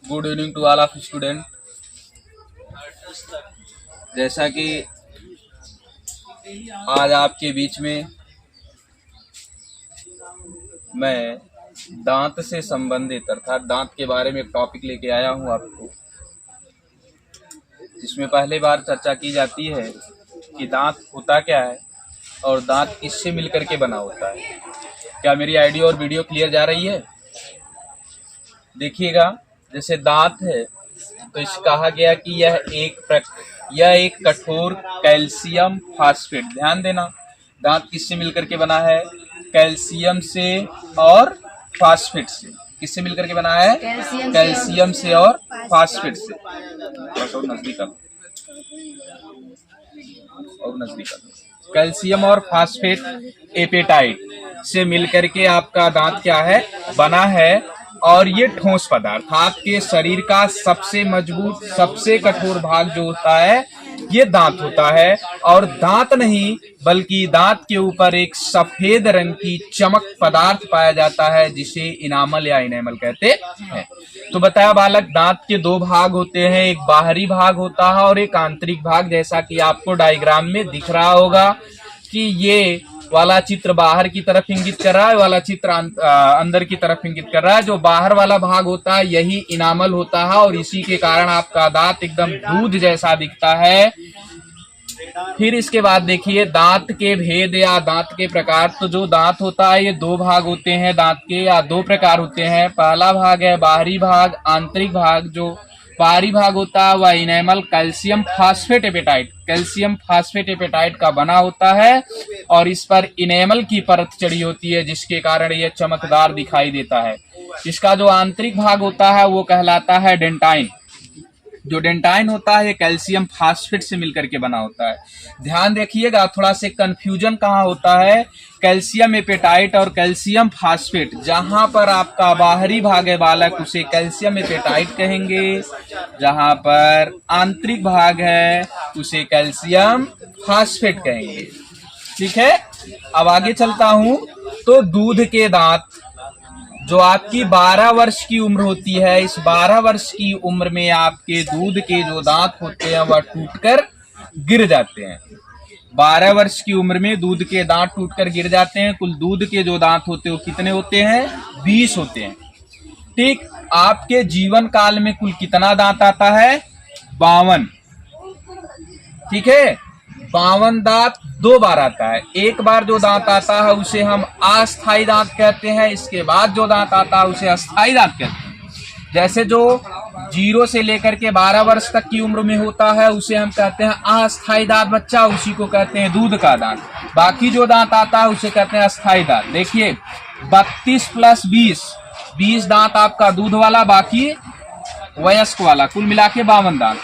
Good evening to all of student. जैसा कि आज आपके बीच में मैं दांत से संबंधित अर्थात दांत के बारे में एक टॉपिक लेके आया हूं आपको, जिसमें पहली बार चर्चा की जाती है कि दांत होता क्या है और दांत किससे मिलकर के बना होता है। क्या मेरी आइडियो और वीडियो क्लियर जा रही है? देखिएगा, जैसे दांत है तो इस कहा गया कि यह एक कठोर कैल्शियम फास्फेट। ध्यान देना, दांत किससे मिलकर के बना है? कैल्शियम से और फास्फेट से। किससे मिलकर के बना है? कैल्शियम से और फास्फेट से। और नजदीक कैल्शियम और फास्फेट एपेटाइट से मिलकर के आपका दांत क्या है? बना है। और ये ठोस पदार्थ आपके शरीर का सबसे मजबूत, सबसे कठोर भाग जो होता है ये दांत होता है। और दांत नहीं बल्कि दांत के ऊपर एक सफेद रंग की चमक पदार्थ पाया जाता है, जिसे इनामल या इनेमल कहते हैं। तो बताया बालक, दांत के दो भाग होते हैं, एक बाहरी भाग होता है और एक आंतरिक भाग। जैसा कि आपको डायग्राम में दिख रहा होगा कि ये वाला चित्र बाहर की तरफ इंगित कर रहा है, वाला चित्र अंदर की तरफ इंगित कर रहा है। जो बाहर वाला भाग होता है यही इनामल होता है और इसी के कारण आपका दांत एकदम दूध जैसा दिखता है। फिर इसके बाद देखिए दांत के भेद या दांत के प्रकार। तो जो दांत होता है ये दो भाग होते हैं दांत के, या दो प्रकार होते हैं। पहला भाग है बाहरी भाग, आंतरिक भाग। जो बाहरी भाग होता है वह enamel calcium phosphate apatite, calcium phosphate apatite का बना होता है और इस पर इनेमल की परत चढ़ी होती है, जिसके कारण यह चमकदार दिखाई देता है। इसका जो आंतरिक भाग होता है वो कहलाता है डेंटाइन। जो डेंटाइन होता है ये कैल्शियम फास्फेट से मिलकर के बना होता है। ध्यान देखिएगा, थोड़ा से कंफ्यूजन कहाँ होता है, कैल्शियम एपेटाइट और कैल्शियम फास्फेट। जहां पर आपका बाहरी भाग है बालक उसे कैल्शियम एपेटाइट कहेंगे, जहां पर आंतरिक भाग है उसे कैल्शियम फास्फेट कहेंगे। ठीक है, अब आगे चलता हूं। तो दूध के दांत, जो आपकी 12 वर्ष की उम्र होती है, इस 12 वर्ष की उम्र में आपके दूध के जो दांत होते हैं वह टूटकर गिर जाते हैं। 12 वर्ष की उम्र में दूध के दांत टूटकर गिर जाते हैं। कुल दूध के जो दांत होते हैं वो कितने होते हैं? 20 होते हैं। ठीक, आपके जीवन काल में कुल कितना दांत आता है? 52। ठीक है, 52 दांत 2 बार आता है। एक बार जो दांत आता है उसे हम अस्थायी दांत कहते हैं, इसके बाद जो दांत आता है उसे अस्थायी दांत कहते हैं। जैसे जो 0 से लेकर के 12 वर्ष तक की उम्र में होता है उसे हम कहते हैं अस्थायी दांत बच्चा, उसी को कहते हैं दूध का दांत। बाकी जो दांत आता है उसे कहते हैं अस्थायी दांत। देखिए 32 + 20 दांत आपका दूध वाला, बाकी वयस्क वाला, कुल मिला के 52 दांत।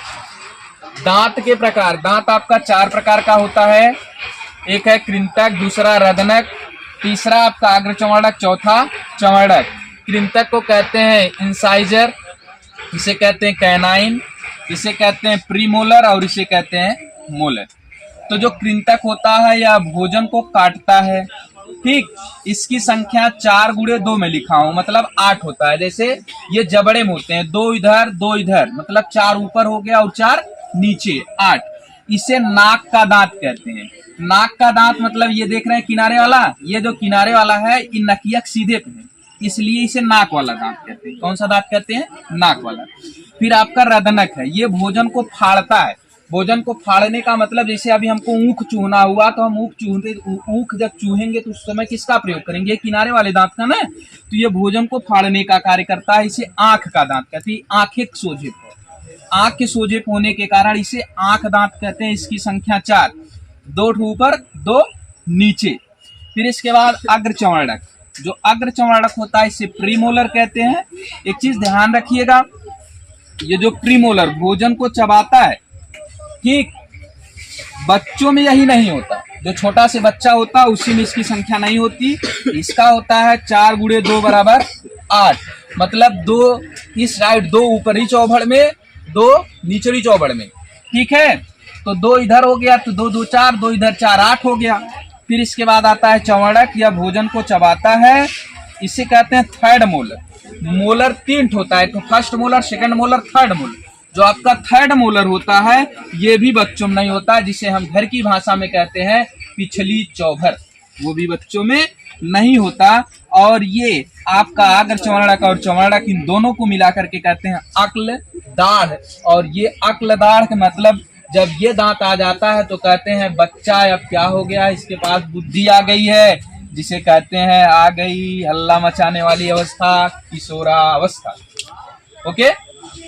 दांत के प्रकार, दांत आपका 4 प्रकार का होता है। एक है कृंतक, दूसरा रदनक, तीसरा आपका अग्रचमड़क, चौथा चमड़क। कृंतक को कहते हैं इंसाइजर, इसे कहते हैं कैनाइन, इसे कहते हैं प्रीमोलर और इसे कहते हैं मोलर। तो जो कृंतक होता है यह भोजन को काटता है। ठीक, इसकी संख्या 4 × 2 में लिखा हूं, मतलब 8 होता है। जैसे ये जबड़े में होते हैं, 2 इधर 2 इधर, मतलब 4 ऊपर हो गया और 4 नीचे, 8। इसे नाक का दांत कहते हैं। नाक का दांत मतलब ये देख रहे हैं किनारे वाला, ये जो किनारे वाला है ये नकिया सीधे पे है, इसलिए इसे नाक वाला दांत कहते हैं। कौन सा दांत कहते हैं? नाक वाला। फिर आपका रदनक है, ये भोजन को फाड़ता है। भोजन को फाड़ने का मतलब जैसे अभी हमको ऊख चूहना हुआ तो हम ऊख जब चूहेंगे तो उस समय किसका प्रयोग करेंगे? किनारे वाले दांत का ना। तो ये भोजन को फाड़ने का कार्य करता है। इसे आंख का दांत कहते हैं। आंखें सोझे, आंख के सोझे होने के कारण इसे आंख दांत कहते हैं। इसकी संख्या 4, 2 ऊपर 2 नीचे। फिर इसके बाद अग्रचमड़क, जो अग्रचमड़क होता है इसे प्रीमोलर कहते हैं। एक चीज ध्यान रखिएगा, ये जो प्रीमोलर भोजन को चबाता है, ठीक, बच्चों में यही नहीं होता। जो छोटा से बच्चा होता है उसी में इसकी संख्या नहीं होती। इसका होता है 4 × 2 = 8, मतलब 2 इस साइड, 2 ऊपरी चौभड़ में, 2 निचली चौबड़ में। ठीक है, तो 2 इधर हो गया तो 2 2 4, 2 इधर 4 8 हो गया। फिर इसके बाद आता है चमड़क, यह भोजन को चबाता है इसे कहते हैं थर्ड मोलर। मोलर 3 होता है, तो first molar, second molar, third molar. जो आपका थर्ड मोलर होता है ये भी बच्चों में नहीं होता, जिसे हम घर की भाषा में कहते हैं पिछली चौभर, वो भी बच्चों में नहीं होता। और ये आपका आगर चौड़क और चौड़क इन दोनों को मिला करके कहते हैं अक्ल दाढ़। और ये अक्ल दाढ़ का मतलब जब ये दांत आ जाता है तो कहते हैं बच्चा अब क्या हो गया, इसके पास बुद्धि आ गई है, जिसे कहते हैं आ गई हल्ला मचाने वाली अवस्था, किशोरा अवस्था। ओके,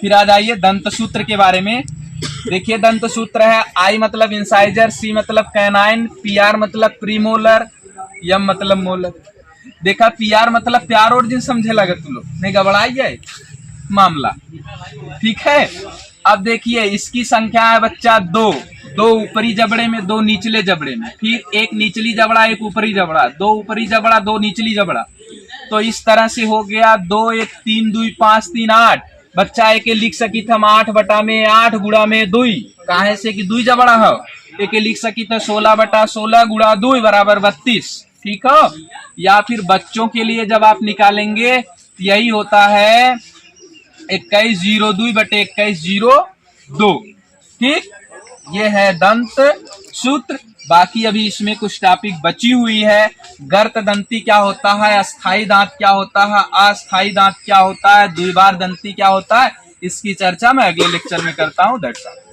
फिर आ जाइए दंत सूत्र के बारे में। देखिए दंत सूत्र है आई मतलब इंसाइजर, सी मतलब कैनाइन, पी आर मतलब प्रीमोलर, एम मतलब मोलर। देखा पी आर मतलब प्यार और जिन समझे लगे तुम लोग, नहीं घबराई है मामला, ठीक है। अब देखिए इसकी संख्या है बच्चा 2, 2 ऊपरी जबड़े में, 2 निचले जबड़े में, फिर एक निचली जबड़ा एक ऊपरी जबड़ा, 2 ऊपरी जबड़ा 2 निचली जबड़ा। तो इस तरह से हो गया 2 1 3 2 5 3 8। बच्चा एक लिख सकी था 8 बटा में 8 गुड़ा में 2, काहे से कि 2 जबड़ा हो। एक लिख सकी था 16 बटा 16 गुड़ा 2 बराबर 32, ठीक हो। या फिर बच्चों के लिए जब आप निकालेंगे यही होता है 2102 बटे 2102, ठीक। ये है दंत सूत्र। बाकी अभी इसमें कुछ टॉपिक बची हुई है। गर्त दंती क्या होता है, अस्थाई दांत क्या होता है, अस्थाई दांत क्या होता है, द्विबार दंती क्या होता है, इसकी चर्चा मैं अगले लेक्चर में करता हूँ। That's all.